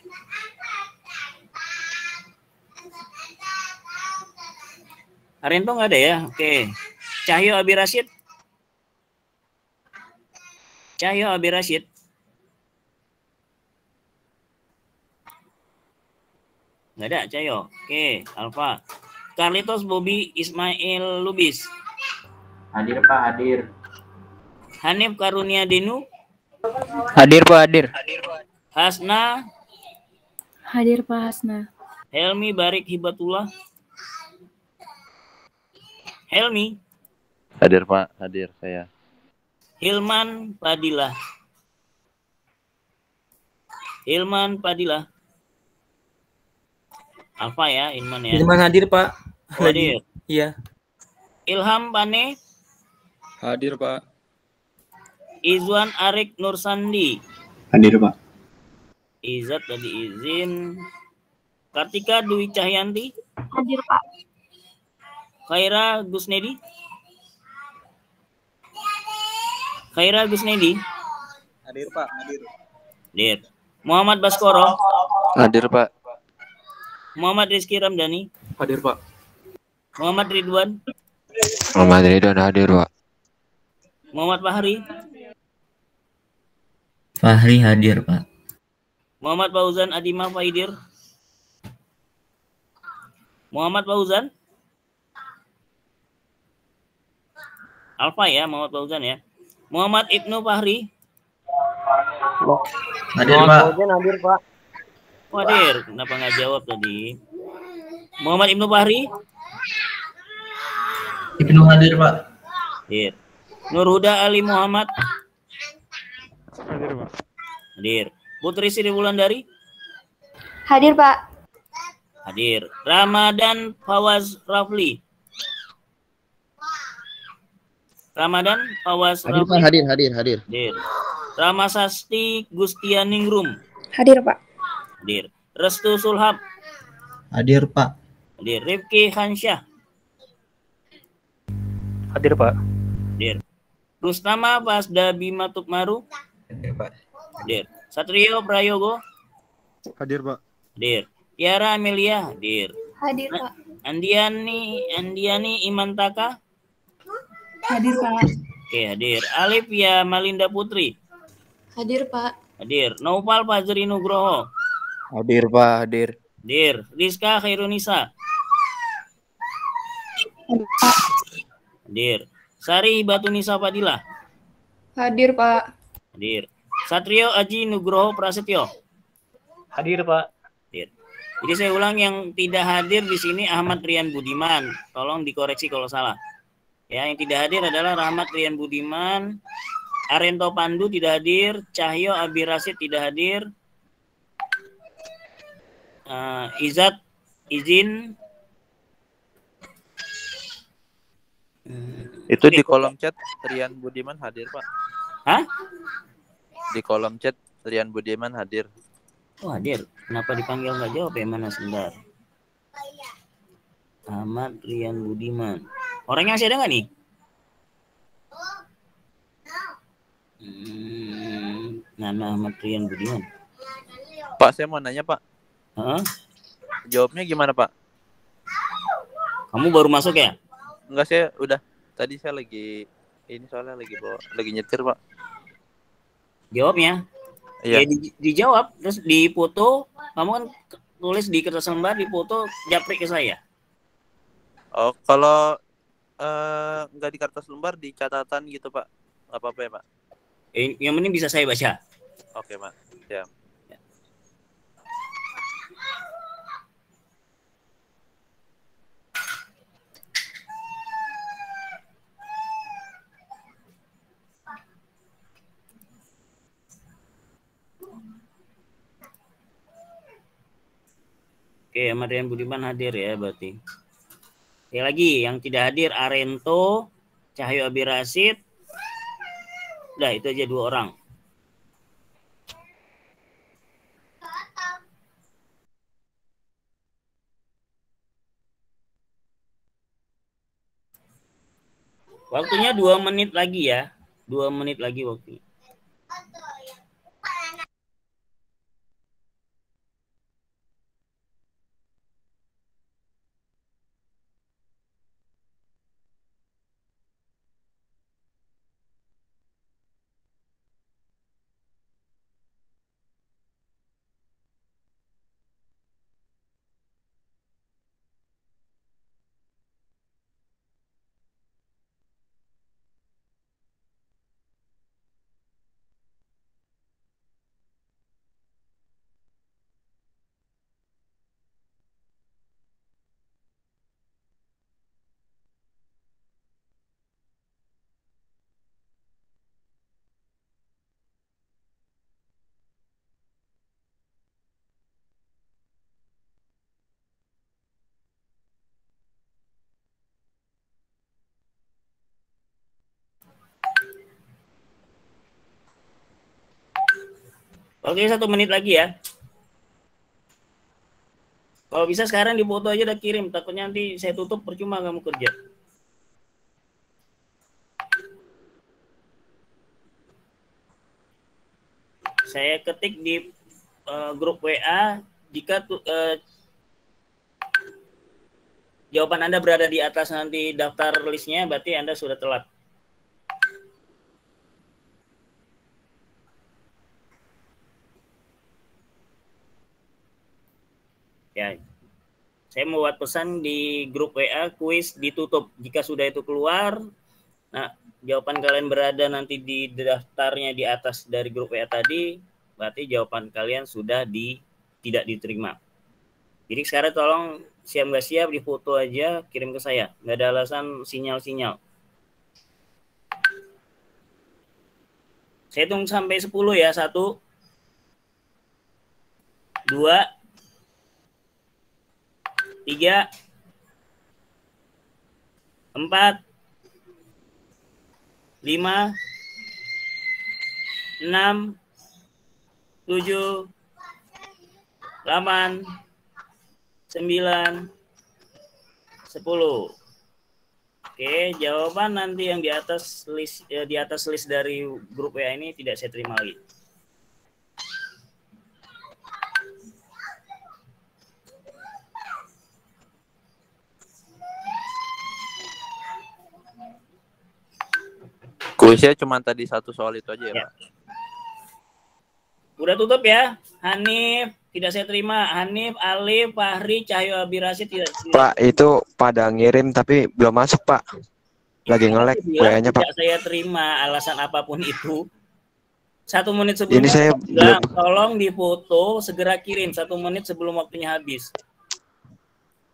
Arento nggak ada ya? Oke. Cahyo Abi Rashid. Cahyo Abi Rashid. Nggak ada Cahyo. Oke, Alfa. Carlitos Bobby Ismail Lubis. Hadir Pak, hadir. Hanif Karunia Denu. Hadir, Pak, hadir. Hasna. Hadir, Pak Hasna. Helmi Barik Hibatullah. Helmi. Hadir Pak, hadir saya. Hilman Padilla. Hilman Padilla. Alfa ya, Hilman ya. Hilman hadir, Pak. Hadir. Iya. Ilham Pane. Hadir, Pak. Izwan Arik Nursandi. Hadir, Pak. Izat tadi izin. Kartika Dwi Cahyanti. Hadir, Pak. Khaira Gusnedi. Khaira Gusnedi. Hadir, Pak. Hadir. Hadir. Muhammad Baskoro. Hadir Pak. Muhammad Rizky Ramdhani. Hadir Pak. Muhammad Ridwan. Muhammad Ridwan hadir Pak. Muhammad Fahri. Fahri hadir Pak. Muhammad Fauzan Adima Faidir. Muhammad Fauzan. Alfa ya, Muhammad Fauzan ya. Muhammad Ibnu Fahri. Hadir Pak. Hadir, Pak. Hadir, kenapa nggak jawab tadi? Muhammad Ibnu Fahri. Ibnu hadir Pak. Hadir. Nurhuda Ali Muhammad. Hadir, Pak. Hadir. Putri Sri Wulandari. Hadir, Pak. Hadir. Ramadan Fawaz Rafli. Ramadan Fawaz Hadir, Rafli. Pak. Hadir. Hadir. Ramasasti Gustianingrum. Hadir, Pak. Hadir. Restu Sulhab. Hadir Pak. Hadir. Rifki Hansyah. Hadir, Pak. Hadir. Rustama Pasda Bima Tukmaru. Hadir Pak. Hadir. Satrio Prayogo. Hadir, Pak. Hadir. Tiara Amelia. Hadir. Hadir, Pak. Andiani Imantaka. Hadir, Pak. Oke, hadir. Alivia Malinda Putri. Hadir, Pak. Hadir. Naufal Fajri Nugroho. Hadir, Pak, hadir. Hadir. Rizka Khairunisa. Hadir. Sari Batunisa Fadilah. Hadir, Pak. Hadir. Satrio Aji Nugroho Prasetyo. Hadir, Pak. Hadir. Jadi saya ulang, yang tidak hadir di sini Ahmad Rian Budiman. Tolong dikoreksi kalau salah. Ya, yang tidak hadir adalah Rahmat Rian Budiman, Arento Pandu tidak hadir, Cahyo Abi Rashid tidak hadir, Izat izin. Itu di kolom chat Rian Budiman hadir Pak. Hah? Di kolom chat Rian Budiman hadir. Oh, hadir. Kenapa dipanggil nggak jawab ya? Mana sebentar. Ahmad Rian Budiman. Orangnya masih ada nggak nih? Nama Ahmad Rian Budiman. Pak, saya mau nanya Pak. Jawabnya gimana Pak? Kamu baru masuk ya? Enggak, saya udah. Tadi saya lagi ini soalnya lagi nyetir Pak. Jawabnya? Iya. Ya, dijawab, terus difoto. Kamu kan tulis di kertas lembar, difoto, japri ke saya. Oh, kalau nggak di kertas lembar, di catatan gitu Pak, nggak apa-apa ya Pak? Yang penting bisa saya baca. Oke Pak, siap. Oke, Marian Budiman hadir ya berarti. Sekali lagi, yang tidak hadir Arento, Cahyo Abirasid. Udah, itu aja 2 orang. Waktunya 2 menit lagi ya. 2 menit lagi waktunya. Oke, 1 menit lagi ya. Kalau bisa sekarang di foto aja udah kirim. Takutnya nanti saya tutup percuma kamu kerja. Saya ketik di grup WA jika jawaban Anda berada di atas nanti daftar listnya, berarti Anda sudah telat. Ya, saya mau buat pesan di grup WA, kuis ditutup. Jika sudah itu keluar, nah jawaban kalian berada nanti di daftarnya di atas dari grup WA tadi, berarti jawaban kalian sudah tidak diterima. Jadi sekarang tolong siap nggak siap di foto aja, kirim ke saya. Nggak ada alasan sinyal-sinyal. Saya tunggu sampai 10 ya. 1, 2, 3, 4, 5, 6, 7, 8, 9, 10. Oke, jawaban nanti yang di atas list dari grup WA ini tidak saya terima lagi. Kuisnya cuma tadi 1 soal itu aja ya, Pak. Udah tutup ya. Hanif tidak saya terima. Hanif, Alif, Fahri, Cahyo Abirasid tidak. Pak, itu pada ngirim tapi belum masuk, Pak. Lagi nge-lag WA-nya, Pak. Tidak saya terima alasan apapun itu. 1 menit sebelum ini saya bilang, tolong difoto, segera kirim 1 menit sebelum waktunya habis.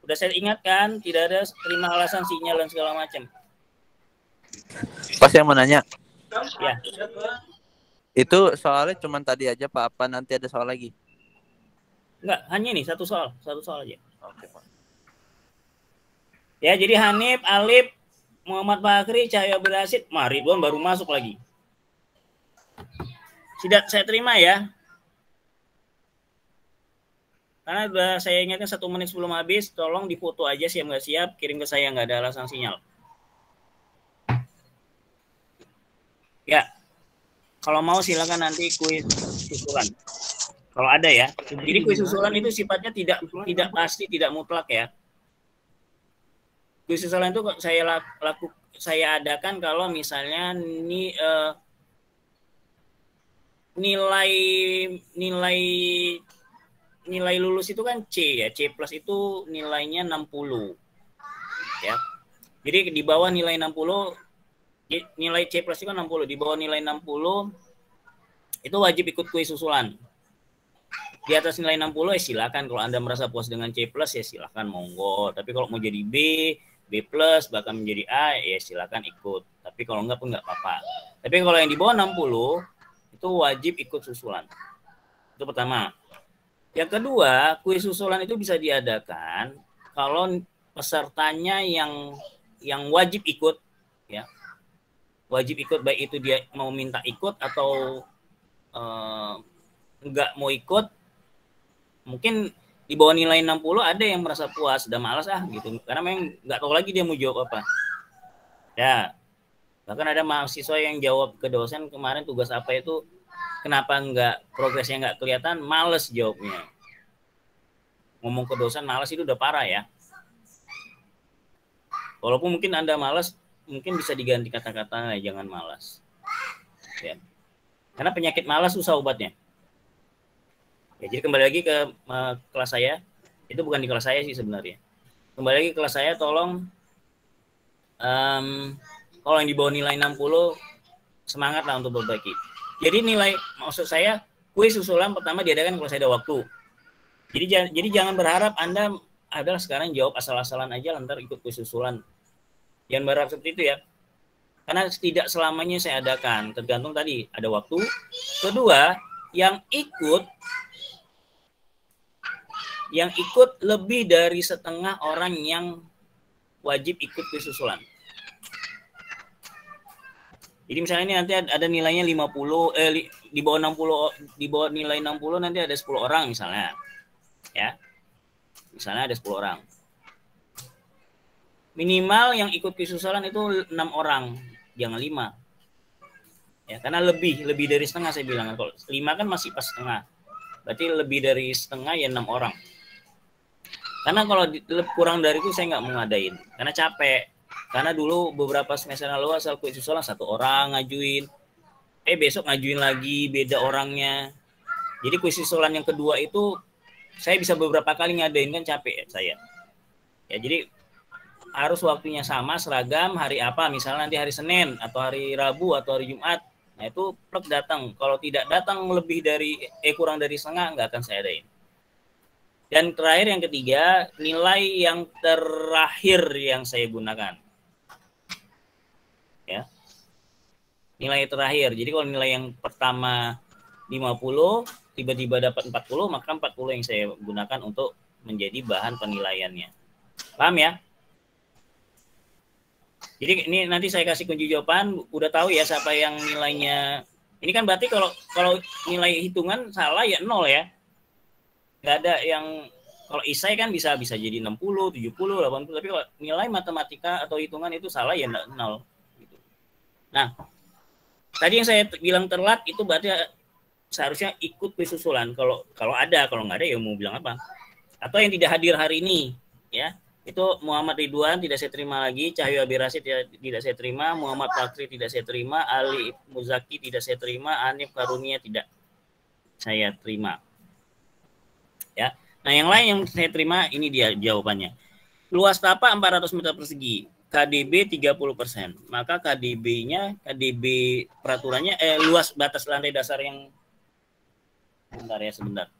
Udah saya ingatkan, tidak ada terima alasan sinyal dan segala macam. Pas yang mau nanya. Ya. Itu soalnya cuma tadi aja Pak, apa nanti ada soal lagi? Enggak, hanya nih 1 soal aja. Oke, Pak. Ya, jadi Hanif, Alif, Muhammad Fakri, Cahyo Abirasid, Ridwan baru masuk lagi. Tidak saya terima ya. Karena udah saya ingatkan 1 menit sebelum habis, tolong difoto aja siap nggak siap, kirim ke saya, nggak ada alasan sinyal. Ya, kalau mau silakan nanti kuis susulan. Kalau ada ya. Jadi kuis susulan itu sifatnya tidak pasti, tidak mutlak ya. Kuis susulan itu saya adakan kalau misalnya nilai lulus itu kan C ya. C+ itu nilainya 60. ya. Jadi di bawah nilai 60, nilai C plus itu kan 60, di bawah nilai 60 itu wajib ikut kuis susulan. Di atas nilai 60 ya silakan, kalau Anda merasa puas dengan C plus ya silakan monggo. Tapi kalau mau jadi B plus, bahkan menjadi A ya silakan ikut. Tapi kalau enggak pun enggak apa-apa. Tapi kalau yang di bawah 60 itu wajib ikut susulan. Itu pertama. Yang kedua, kuis susulan itu bisa diadakan kalau pesertanya yang wajib ikut, ya, wajib ikut, baik itu dia mau minta ikut atau enggak mau ikut. Mungkin di bawah nilai 60 ada yang merasa puas, udah malas gitu, karena memang nggak tahu lagi dia mau jawab apa. Ya, bahkan ada mahasiswa yang jawab ke dosen kemarin tugas apa itu, kenapa progresnya nggak kelihatan, males jawabnya. Ngomong ke dosen males itu udah parah ya. Walaupun mungkin Anda malas, mungkin bisa diganti kata-kata jangan malas. Ya. Karena penyakit malas susah obatnya. Ya, jadi kembali lagi ke kelas saya. Itu bukan di kelas saya sih sebenarnya. Kembali lagi ke kelas saya, tolong kalau yang di bawah nilai 60 semangat lah untuk berbagi. Jadi maksud saya kuis susulan pertama diadakan kalau saya ada waktu. Jadi jangan berharap Anda adalah sekarang jawab asal-asalan aja lantar ikut kuis susulan. Jangan berharap seperti itu ya. Karena tidak selamanya saya adakan, tergantung tadi ada waktu. Kedua, yang ikut lebih dari setengah orang yang wajib ikut kuis susulan. Jadi misalnya ini nanti ada nilainya 50, di bawah 60, di bawah nilai 60 nanti ada 10 orang misalnya. Ya. Misalnya ada 10 orang. Minimal yang ikut kuis susulan itu 6 orang, jangan 5. Ya, karena lebih dari setengah saya bilang. Kalau 5 kan masih pas setengah. Berarti lebih dari setengah ya 6 orang. Karena kalau kurang dari itu saya nggak mau ngadain. Karena capek. Karena dulu beberapa semester lalu asal kuis susulan 1 orang ngajuin. Besok ngajuin lagi beda orangnya. Jadi kuis susulan yang kedua itu saya bisa beberapa kali ngadain, kan capek ya saya. Ya, jadi harus waktunya sama, seragam, hari apa, misalnya nanti hari Senin atau hari Rabu atau hari Jumat. Nah itu plek datang. Kalau tidak datang kurang dari setengah, nggak akan saya adain. Dan terakhir yang ketiga, nilai yang terakhir yang saya gunakan. Ya. Nilai terakhir. Jadi kalau nilai yang pertama 50, tiba-tiba dapat 40, maka 40 yang saya gunakan untuk menjadi bahan penilaiannya. Paham ya? Jadi ini nanti saya kasih kunci jawaban, udah tahu ya siapa yang nilainya. Ini kan berarti kalau nilai hitungan salah ya 0 ya. Nggak ada yang, kalau isai kan bisa jadi 60, 70, 80, tapi kalau nilai matematika atau hitungan itu salah ya 0 gitu. Nah, tadi yang saya bilang telat itu berarti seharusnya ikut kuis susulan kalau ada, kalau nggak ada ya mau bilang apa. Atau yang tidak hadir hari ini ya. Itu Muhammad Ridwan tidak saya terima lagi, Cahyo Abirasi tidak saya terima, Muhammad Fakri tidak saya terima, Ali Muzaki tidak saya terima, Anif Karunia tidak saya terima. Ya. Nah, yang lain yang saya terima ini dia jawabannya. Luas tapak 400 meter persegi, KDB 30%. Maka KDB peraturannya luas batas lantai dasar yang sebentar.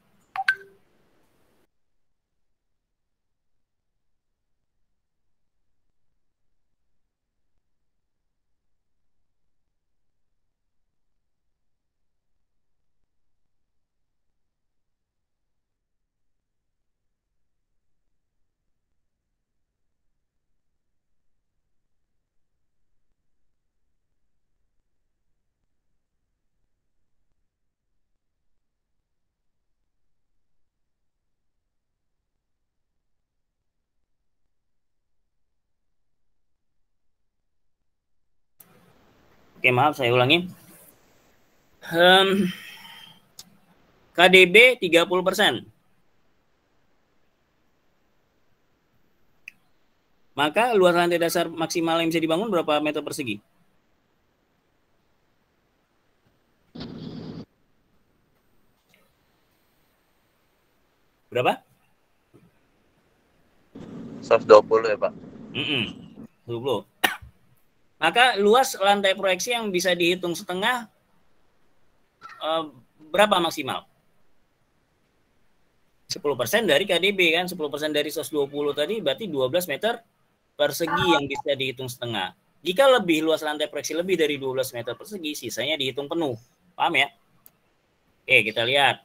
Oke, maaf saya ulangi. KDB 30%. Maka luas lantai dasar maksimal yang bisa dibangun berapa meter persegi? Berapa? 120 ya, Pak. 20. Maka luas lantai proyeksi yang bisa dihitung setengah berapa maksimal? 10% dari KDB kan, 10% dari 120 tadi berarti 12 meter persegi yang bisa dihitung setengah. Jika lebih luas lantai proyeksi lebih dari 12 meter persegi, sisanya dihitung penuh. Paham ya? Oke, kita lihat.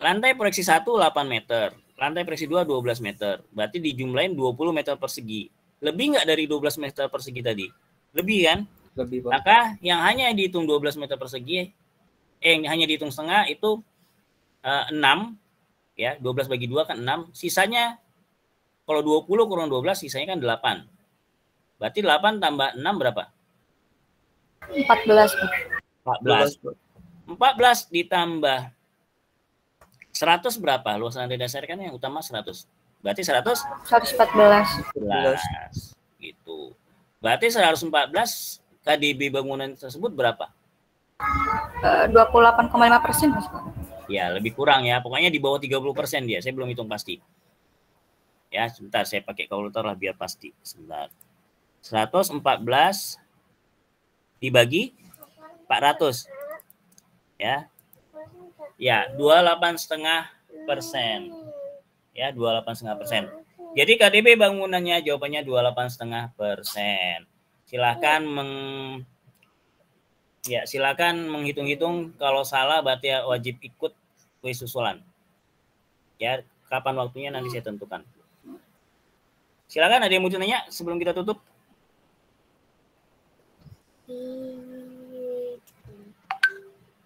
Lantai proyeksi 1 8 meter, lantai proyeksi 2 12 meter. Berarti dijumlahin 20 meter persegi. Lebih nggak dari 12 meter persegi tadi? Lebih kan? Lebih, Pak. Maka yang hanya dihitung 12 meter persegi, yang hanya dihitung setengah itu 6, ya 12 bagi 2 kan 6. Sisanya kalau 20 kurang 12, sisanya kan 8. Berarti 8 tambah 6 berapa? 14. 14 ditambah 100 berapa? Luas lantai dasar kan yang utama 100. Berarti 114. Gitu. Berarti 114 KDB bangunan tersebut berapa? 28,5%. Ya, lebih kurang ya. Pokoknya di bawah 30% dia. Saya belum hitung pasti. Ya, sebentar saya pakai kalkulator lah biar pasti. Sebentar. 114 dibagi 400. Ya. Ya, 28,5%. Ya, 28,5%. Jadi KDB bangunannya jawabannya 28,5%. Silakan menghitung-hitung, kalau salah berarti ya wajib ikut kuis susulan. Ya, kapan waktunya nanti saya tentukan. Silakan, ada yang mau nanya sebelum kita tutup?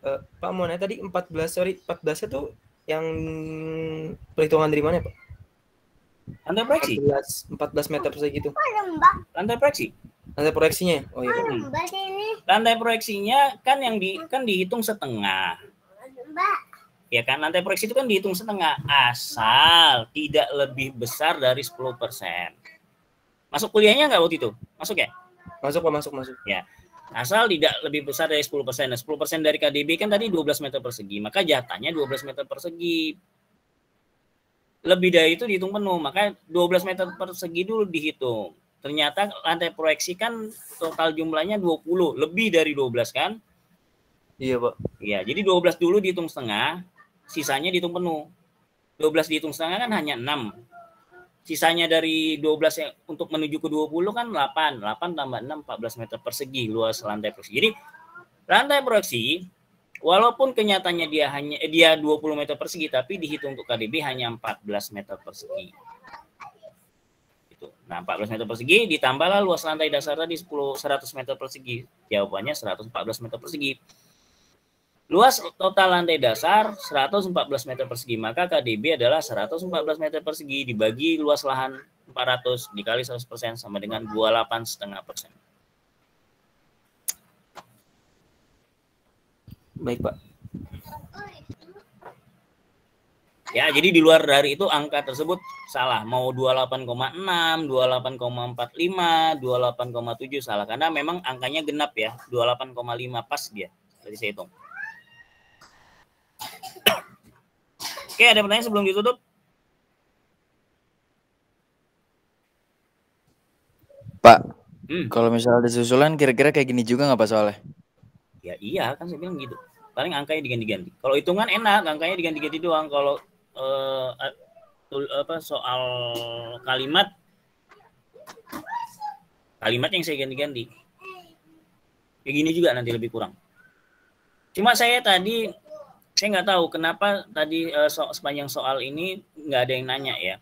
Pak, mau nanya tadi 14 itu yang perhitungan dari mana, Pak? Lantai proyeksi. 14 meter persegi itu. Lantai proyeksi. Lantai proyeksinya. Oh iya. Lantai proyeksinya kan dihitung setengah. Ya kan, lantai proyeksi itu kan dihitung setengah asal tidak lebih besar dari 10%. Masuk kuliahnya nggak waktu itu? Masuk ya? Masuk, Pak, masuk. Ya. Asal tidak lebih besar dari 10%. Nah, 10% dari KDB kan tadi 12 meter persegi. Maka jatahnya 12 meter persegi. Lebih dari itu dihitung penuh. Maka 12 meter persegi dulu dihitung. Ternyata lantai proyeksi kan total jumlahnya 20. Lebih dari 12 kan? Iya, Pak. Iya, jadi 12 dulu dihitung setengah. Sisanya dihitung penuh. 12 dihitung setengah kan hanya 6. Sisanya dari 12 yang untuk menuju ke 20 kan 8. 8 tambah 6, 14 meter persegi luas lantai proyeksi. Jadi lantai proyeksi walaupun kenyataannya dia 20 meter persegi, tapi dihitung untuk KDB hanya 14 meter persegi. Gitu. Nah, 14 meter persegi ditambahlah luas lantai dasar tadi 100 meter persegi. Jawabannya 114 meter persegi. Luas total lantai dasar 114 meter persegi, maka KDB adalah 114 meter persegi dibagi luas lahan 400 dikali 100% sama dengan 28,5%. Baik, Pak. Ya, jadi di luar dari itu angka tersebut salah. Mau 28,6, 28,45, 28,7 salah. Karena memang angkanya genap ya, 28,5 pas dia. Tadi saya hitung. Oke, ada pertanyaan sebelum ditutup? Pak, kalau misalnya ada susulan kira-kira kayak gini juga nggak Pak soalnya? Ya iya, kan saya bilang gitu. Paling angkanya diganti-ganti. Kalau hitungan enak, angkanya diganti-ganti doang. Kalau soal kalimat yang saya ganti-ganti. Kayak gini juga nanti lebih kurang. Cuma saya nggak tahu kenapa tadi sepanjang soal ini nggak ada yang nanya ya.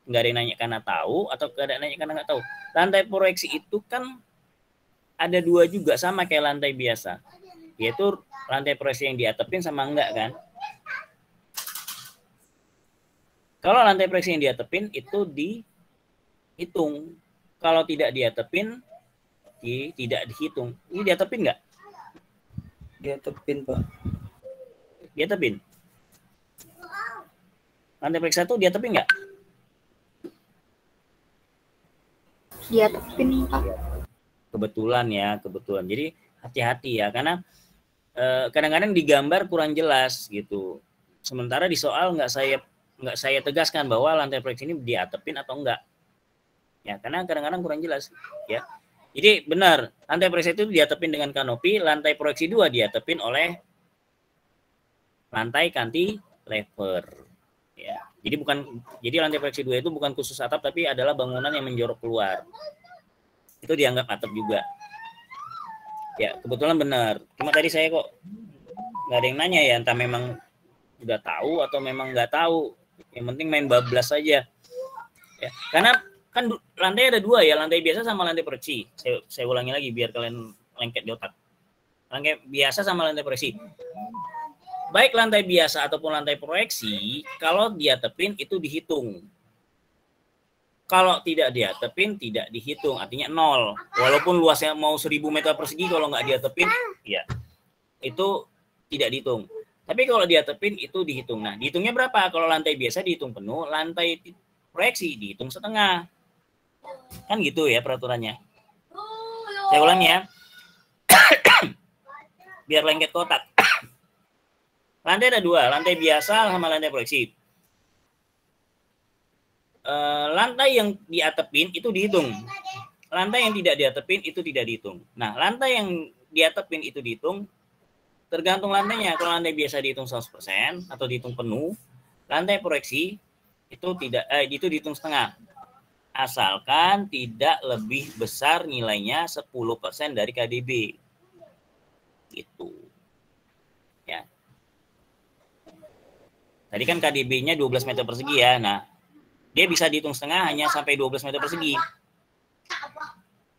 Nggak ada yang nanya karena tahu atau nggak ada yang nanya karena nggak tahu. Lantai proyeksi itu kan ada dua juga sama kayak lantai biasa. Yaitu lantai proyeksi yang diatepin sama enggak kan. Kalau lantai proyeksi yang diatepin itu dihitung. Kalau tidak diatepin, tidak dihitung. Ini diatepin nggak? Diatepin, Pak. Diatepin. Lantai proyeksi 1 diatepin nggak? Diatepin, Pak. Kebetulan. Jadi hati-hati ya, karena kadang-kadang digambar kurang jelas gitu. Sementara di soal nggak saya tegaskan bahwa lantai proyeksi ini diatepin atau enggak. Ya, karena kadang-kadang kurang jelas ya. Jadi benar, lantai proyeksi itu diatepin dengan kanopi, lantai proyeksi 2 diatepin oleh lantai cantilever. Ya. Jadi lantai proyeksi 2 itu bukan khusus atap tapi adalah bangunan yang menjorok keluar. Itu dianggap atap juga. Ya, kebetulan benar. Cuma tadi saya kok nggak ada yang nanya ya, entah memang udah tahu atau memang nggak tahu. Yang penting main bablas saja. Ya, karena kan lantai ada 2 ya, lantai biasa sama lantai proyeksi. Saya ulangi lagi biar kalian lengket di otak. Lantai biasa sama lantai proyeksi. Baik lantai biasa ataupun lantai proyeksi, kalau diatepin itu dihitung. Kalau tidak diatepin tidak dihitung, artinya 0. Walaupun luasnya mau 1000 meter persegi, kalau nggak diatepin, ya itu tidak dihitung. Tapi kalau diatepin itu dihitung. Nah, dihitungnya berapa? Kalau lantai biasa dihitung penuh, lantai proyeksi dihitung setengah. Kan gitu ya peraturannya. Saya ulangi ya. Biar lengket kotak. Lantai ada 2, lantai biasa sama lantai proyeksi. Lantai yang diatepin itu dihitung. Lantai yang tidak diatepin itu tidak dihitung. Nah, lantai yang diatepin itu dihitung tergantung lantainya. Kalau lantai biasa dihitung 100% atau dihitung penuh, lantai proyeksi itu itu dihitung setengah. Asalkan tidak lebih besar nilainya 10% dari KDB. Gitu. Ya. Tadi kan KDB-nya 12 meter persegi ya. Nah, dia bisa dihitung setengah hanya sampai 12 meter persegi.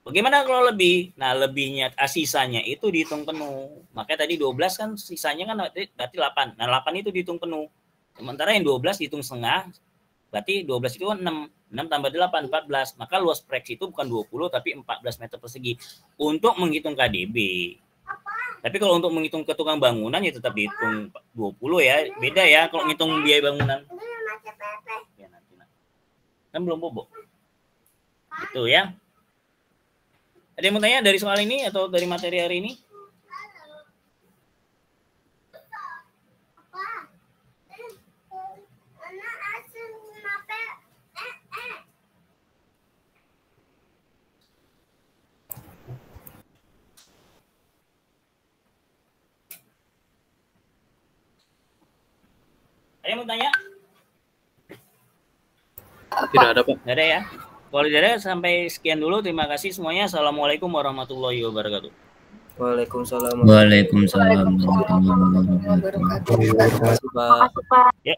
Bagaimana kalau lebih? Nah, lebihnya sisanya itu dihitung penuh. Makanya tadi 12 kan sisanya kan berarti 8. Nah, 8 itu dihitung penuh. Sementara yang 12 dihitung setengah, berarti 12 itu 6. 6 tambah 8, 14. Maka luas proyeksi itu bukan 20, tapi 14 meter persegi. Untuk menghitung KDB. Tapi kalau untuk menghitung ke tukang bangunan, ya tetap dihitung 20 ya. Beda ya kalau ngitung biaya bangunan. Ya, nanti. Kan belum bobo. Itu ya. Ada yang mau tanya dari soal ini atau dari materi hari ini? Ada yang mau tanya? Tidak ada, Pak. Tidak ada ya. Kalau tidak ada, sampai sekian dulu. Terima kasih semuanya. Assalamualaikum warahmatullahi wabarakatuh. Waalaikumsalam. Waalaikumsalam warahmatullahi wabarakatuh. Terima kasih, Pak. Ya.